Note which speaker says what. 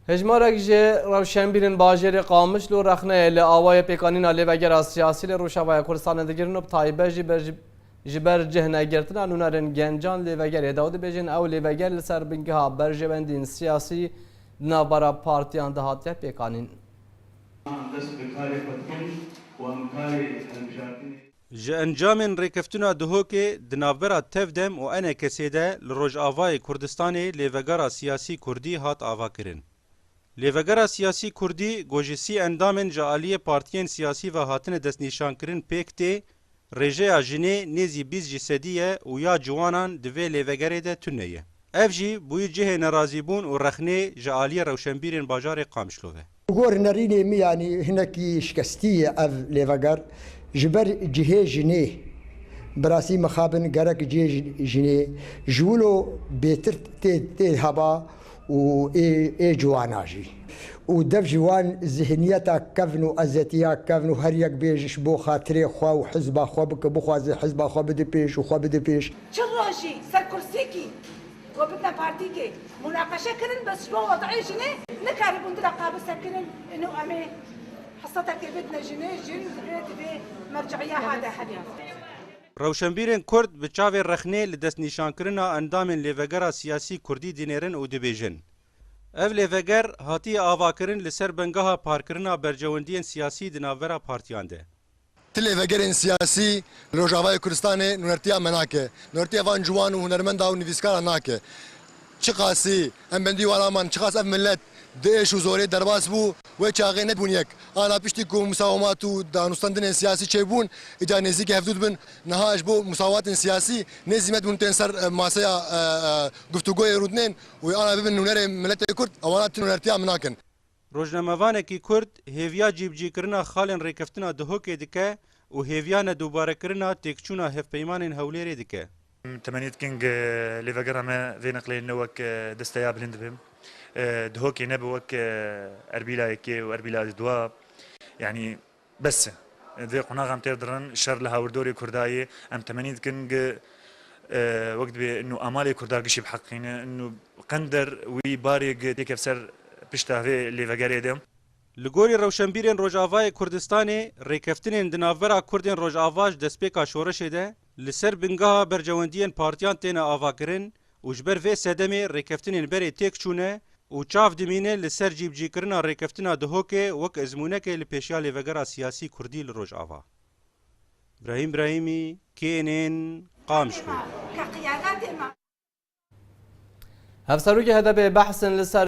Speaker 1: هجمارك جي روشنبيرن باجر قامش لو رخنه لآواي بيكانين لبگر سياسي لروشاواي كردستان دگرنو بطايبه جبر جهنه گرتنا نونارن گنجان لبگر داود بجن او لبگر لسر بنگها برجبندين سياسي نابرا بارتيان دهاتيا بيكانين
Speaker 2: جه انجام ریکفتنا دهوکه دنابرا تفدم و انا کسیده لروج آوای کردستانی لیوگارا سیاسی کردی هات آوا کرن. لیوگارا سیاسی کردی گوجسی اندامن جالی پارتیین سیاسی و هاتن دست نشان کرن پکتی رژه آجنه نیزی بیز جسدیه و یا جوانان دوی لیوگاره ده تنیه. افجی بوی جه نرازیبون و رخنه جالی روشنبیرن باجار قامشلوه.
Speaker 3: گور نرینه می یعنی هنکی شکستیه اف لیوگر جبر جهه جنه براسی مخابن گرک جه جنه جولو بهتر تی هبا و ای جواناجی و دف جوان ذهنیتا کفن و ازتیا کفن و هر یک بیجش بو خاطره خوا و حزب خوا بک بخواز حزب خوا بده پیش و خوا بده پیش
Speaker 4: چراشی سر کرسی کی و بدنا پارتی کی مناقشه کنن بس شو وضعي جنه نكاري بند رقابه سكنن انه امي حصتك بدنا جنه جن في مرجعيه هذا حديث
Speaker 2: روشنبیرن کرد به چاوی رخنه لدست نشان کرنا اندامن لیوگرا سیاسی کردی دینرن او دبیجن. اف لیوگر هاتی آوا کرن لسر بنگاها پارکرنا برجوندین سیاسی دناورا پارتیان ده.
Speaker 5: لیوگرین سیاسی روجاوای کردستان نورتیا مناکه. نورتیا وان جوان و هنرمند و نویسکار ناکه. چقاسی ام بندی والامان چقاس اف ملت دیش و زوری درباس بو و چاقی نبون یک آن پیشتی که مساومات و دانستاندن سیاسی چه بون اجا نزدیک هفدود بن نهاش بو مساوات سیاسی نزیمت بون تنسر ماسیا گفتگوی رودنین و آن ببین نونر ملت کرد اوانات نونرتیا مناکن
Speaker 2: روزنامه‌وانه کی کرد هیویا جیبجی کرنا خالن ریکفتنا دهوکه دکه و هیویان دوباره کرنا تکچونا هف پیمانن هولیری دکه.
Speaker 6: تمنيت كينج ليفاجر ما في نقلين نوك دستياب هندبهم دهوكي نبوك اربيلا يكي واربيلا دوا يعني بس ذي قناغ ام تقدرن شر لها وردوري كرداي ام تمنيت كينج وقت انه امالي كردار قشي بحقين انه قندر ويباريق تيكف سر بشتاهي ليفاجر يدم
Speaker 2: لگوری روشنبیرن روجاوای کردستانی ریکفتنین دناورا کردین روجاواج دسپیکا شورش ده لسر بنگاه برجوندین پارتیان تینا آوا کرن و جبر وی سدمی ریکفتنین بری تیک چونه و چاف دمینه لسر جیب جی کرنا ریکفتنا دهوکه وک ازمونه که لپیشیا لیوگرا سیاسی کردی لروجاوا. ابراهیمی کینین قامشلو
Speaker 1: هفسروك هذا بحث لسر